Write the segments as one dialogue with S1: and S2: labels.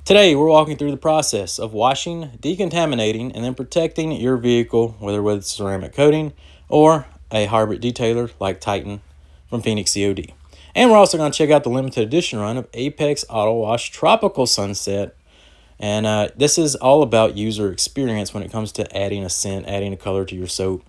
S1: Today, we're walking through the process of washing, decontaminating, and then protecting your vehicle, whether with ceramic coating or a hybrid detailer like Titan from Phoenix E.O.D. And we're also going to check out the limited edition run of Apex Auto Wash Tropical Sunset. And this is all about user experience when it comes to adding a scent, adding a color to your soap.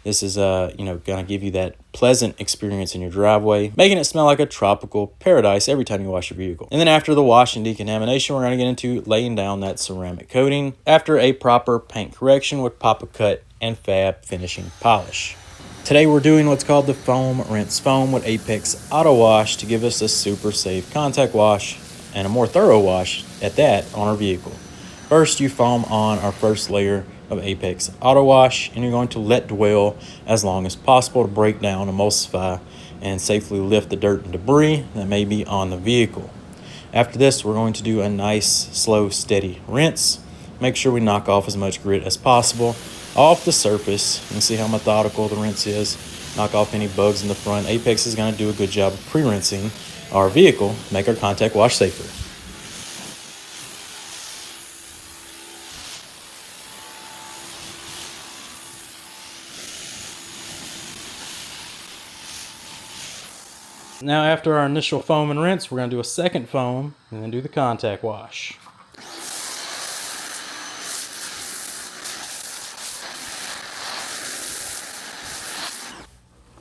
S1: This is, going to give you that pleasant experience in your driveway, making it smell like a tropical paradise every time you wash your vehicle. And then after the wash and decontamination, we're going to get into laying down that ceramic coating after a proper paint correction with Papa Cut and Fab finishing polish. Today we're doing what's called the foam rinse foam with Apex Auto Wash to give us a super safe contact wash and a more thorough wash at that on our vehicle. First, you foam on our first layer of Apex Auto Wash, and you're going to let dwell as long as possible to break down, emulsify, and safely lift the dirt and debris that may be on the vehicle. After this, we're going to do a nice, slow, steady rinse. Make sure we knock off as much grit as possible off the surface. You can see how methodical the rinse is. Knock off any bugs in the front. Apex is going to do a good job of pre-rinsing our vehicle, make our contact wash safer. Now after our initial foam and rinse, we're going to do a second foam and then do the contact wash.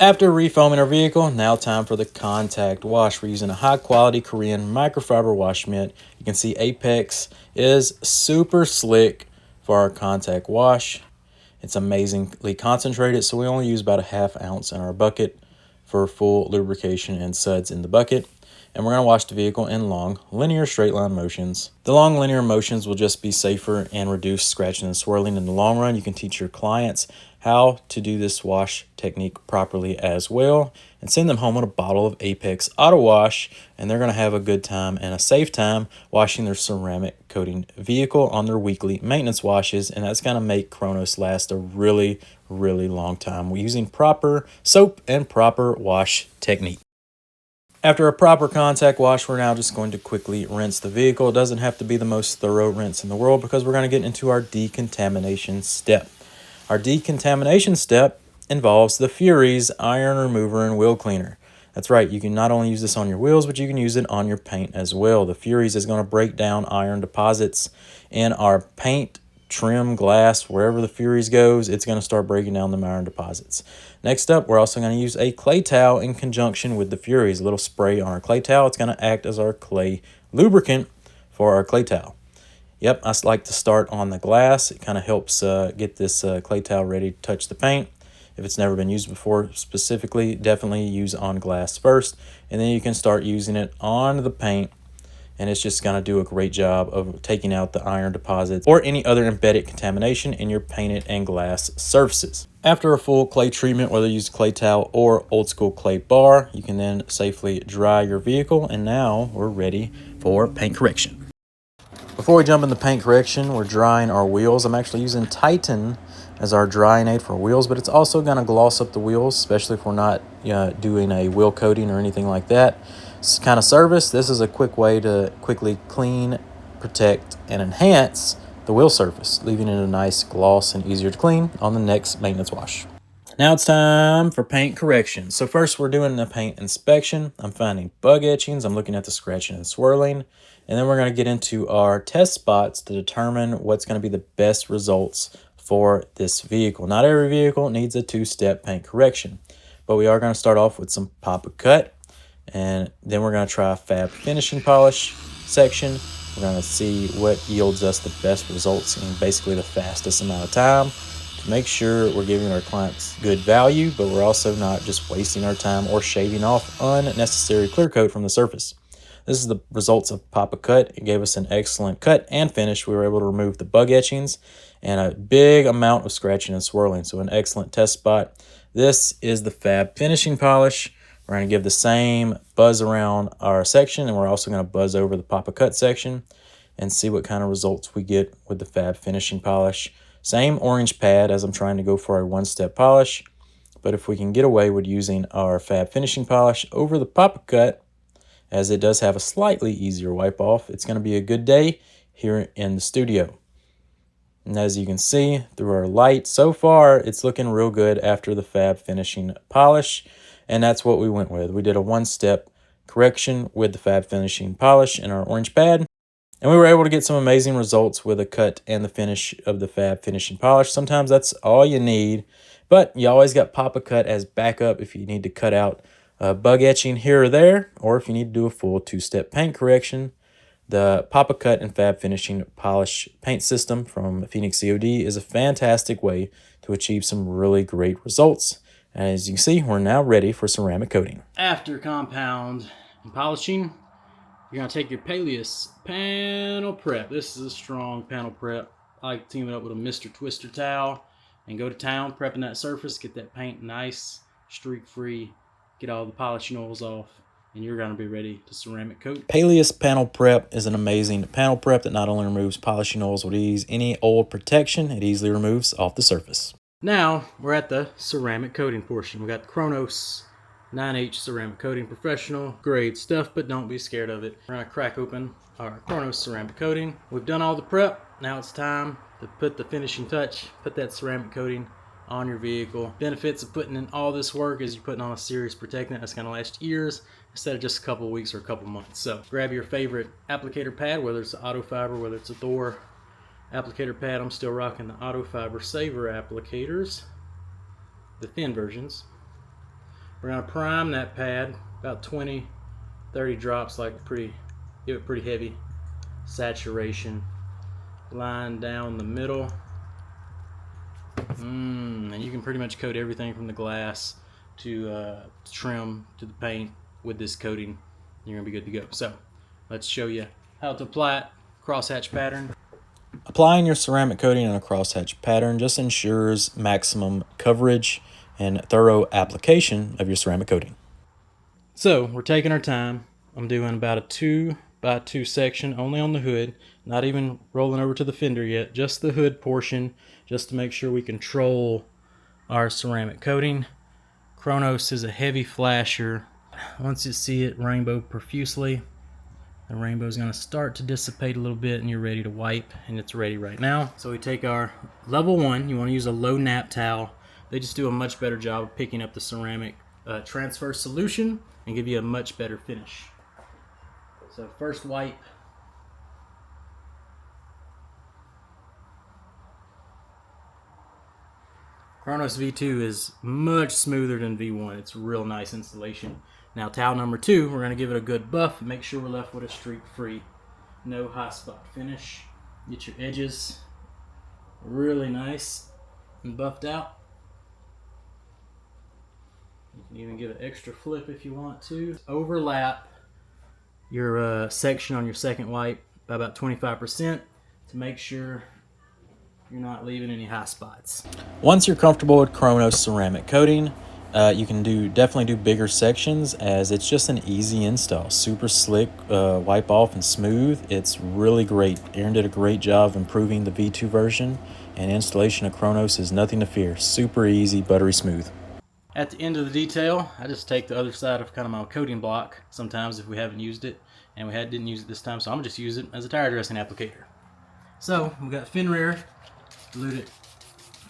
S1: After refoaming our vehicle, now time for the contact wash. We're using a high quality Korean microfiber wash mitt. You can see Apex is super slick for our contact wash. It's amazingly concentrated, so we only use about a ½ ounce in our bucket for full lubrication and suds in the bucket. And we're going to wash the vehicle in long, linear straight line motions. The long linear motions will just be safer and reduce scratching and swirling in the long run. You can teach your clients how to do this wash technique properly as well and send them home with a bottle of Apex Auto Wash, and they're going to have a good time and a safe time washing their ceramic coating vehicle on their weekly maintenance washes, and that's going to make Kronos last a really long time. We're using proper soap and proper wash technique. After a proper contact wash, we're now just going to quickly rinse the vehicle. It doesn't have to be the most thorough rinse in the world because we're going to get into our decontamination step. Our decontamination step involves the Fury's iron remover and wheel cleaner. That's right, you can not only use this on your wheels, but you can use it on your paint as well. The Fury's is going to break down iron deposits in our paint, trim, glass, wherever the Fury's goes, it's going to start breaking down the iron deposits. Next up, we're also going to use a clay towel in conjunction with the Fury's. A little spray on our clay towel. It's going to act as our clay lubricant for our clay towel. Yep, I like to start on the glass. It kind of helps get this clay towel ready to touch the paint. If it's never been used before specifically, definitely use on glass first. And then you can start using it on the paint. And it's just going to do a great job of taking out the iron deposits or any other embedded contamination in your painted and glass surfaces. After a full clay treatment, whether you use clay towel or old school clay bar, you can then safely dry your vehicle, and now we're ready for paint correction. Before we jump into paint correction, we're drying our wheels. I'm actually using Titan as our drying aid for wheels, but it's also going to gloss up the wheels, especially if we're not doing a wheel coating or anything like that. Kind of service, this is a quick way to quickly clean, protect, and enhance the wheel surface, leaving it a nice gloss and easier to clean on the next maintenance wash. Now it's time for paint correction. So first we're doing the paint inspection. I'm finding bug etchings. I'm looking at the scratching and swirling. And then we're going to get into our test spots to determine what's going to be the best results for this vehicle. Not every vehicle needs a two-step paint correction, but we are going to start off with some Papa Cut. And then we're going to try a Fab finishing polish section. We're going to see what yields us the best results in basically the fastest amount of time to make sure we're giving our clients good value, but we're also not just wasting our time or shaving off unnecessary clear coat from the surface. This is the results of Papa Cut. It gave us an excellent cut and finish. We were able to remove the bug etchings and a big amount of scratching and swirling, so an excellent test spot. This is the Fab finishing polish. We're going to give the same buzz around our section, and we're also going to buzz over the Papa Cut section and see what kind of results we get with the Fab finishing polish. Same orange pad as I'm trying to go for a one-step polish, but if we can get away with using our Fab finishing polish over the Papa Cut, as it does have a slightly easier wipe off, it's going to be a good day here in the studio. And as you can see through our light, so far it's looking real good after the fab finishing polish, and that's what we went with. We did a one-step correction with the fab finishing polish in our orange pad, and we were able to get some amazing results with a cut and the finish of the fab finishing polish. Sometimes that's all you need, but you always got Papa Cut as backup if you need to cut out bug etching here or there, or if you need to do a full two-step paint correction. The Papa Cut and Fab Finishing Polish paint system from Phoenix E.O.D is a fantastic way to achieve some really great results. As you can see, we're now ready for ceramic coating.
S2: After compound and polishing, you're going to take your Peleus panel prep. This is a strong panel prep. I like to team it up with a Mr. Twister towel and go to town prepping that surface, get that paint nice, streak free, get all the polishing oils off, and you're going to be ready to ceramic coat.
S1: Peleus Panel Prep is an amazing panel prep that not only removes polishing oils with ease, any old protection it easily removes off the surface.
S2: Now we're at the ceramic coating portion. We got the Kronos 9H ceramic coating, professional grade stuff, but don't be scared of it. We're going to crack open our Kronos ceramic coating. We've done all the prep. Now it's time to put the finishing touch, put that ceramic coating on your vehicle. Benefits of putting in all this work is you're putting on a serious protectant that's going to last years instead of just a couple of weeks or a couple months. So grab your favorite applicator pad, whether it's an Auto Fiber, whether it's a Thor applicator pad. I'm still rocking the Auto Fiber Saver applicators, the thin versions. We're going to prime that pad about 20-30 drops, like give it pretty heavy saturation. Line down the middle. And you can pretty much coat everything from the glass to trim to the paint with this coating. You're gonna be good to go. So let's show you how to apply it. Crosshatch pattern.
S1: Applying your ceramic coating in a crosshatch pattern just ensures maximum coverage and thorough application of your ceramic coating.
S2: So we're taking our time. I'm doing about a 2x2 section only on the hood, not even rolling over to the fender yet, just the hood portion, just to make sure we control our ceramic coating. Kronos is a heavy flasher. Once you see it rainbow profusely, the rainbow is going to start to dissipate a little bit and you're ready to wipe, and it's ready right now. So we take our level 1. You want to use a low nap towel. They just do a much better job of picking up the ceramic transfer solution and give you a much better finish. So first wipe. Kronos V2 is much smoother than V1. It's a real nice installation. Now towel number 2, we're going to give it a good buff and make sure we're left with a streak free. No high spot finish. Get your edges really nice and buffed out. You can even give it extra flip if you want to. Overlap your section on your second wipe by about 25% to make sure you're not leaving any high spots.
S1: Once you're comfortable with Kronos ceramic coating, you can definitely do bigger sections, as it's just an easy install. Super slick, wipe off and smooth. It's really great. Aaron did a great job of improving the V2 version, and installation of Kronos is nothing to fear. Super easy, buttery smooth.
S2: At the end of the detail, I just take the other side of kind of my coating block sometimes if we haven't used it, and didn't use it this time, so I'm gonna just use it as a tire dressing applicator. So we got fin rear, dilute it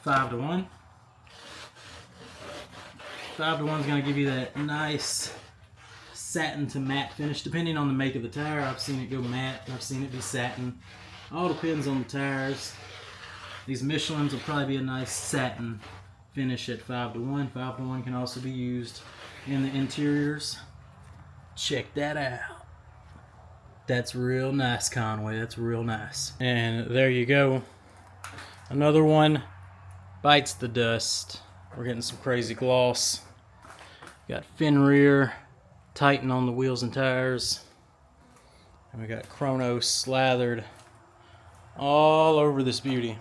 S2: 5:1. 5:1 is gonna give you that nice satin to matte finish, depending on the make of the tire. I've seen it go matte, I've seen it be satin. All depends on the tires. These Michelins will probably be a nice satin finish at 5:1. 5:1 can also be used in the interiors. Check that out. That's real nice, Conway. That's real nice. And there you go. Another one bites the dust. We're getting some crazy gloss. Got fin rear, Titan on the wheels and tires. And we got Kronos slathered all over this beauty.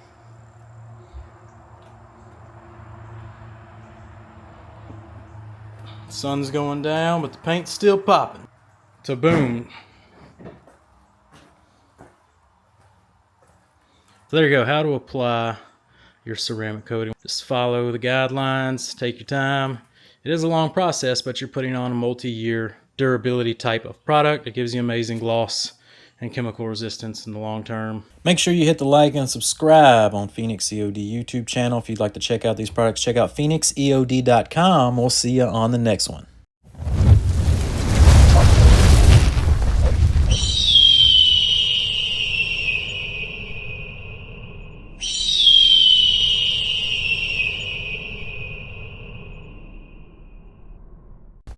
S2: Sun's going down, but the paint's still popping. So boom. So there you go, how to apply your ceramic coating. Just follow the guidelines, take your time. It is a long process, but you're putting on a multi-year durability type of product. It gives you amazing gloss and chemical resistance in the long term.
S1: Make sure you hit the like and subscribe on Phoenix E.O.D YouTube channel. If you'd like to check out these products, check out phoenixeod.com. We'll see you on the next one.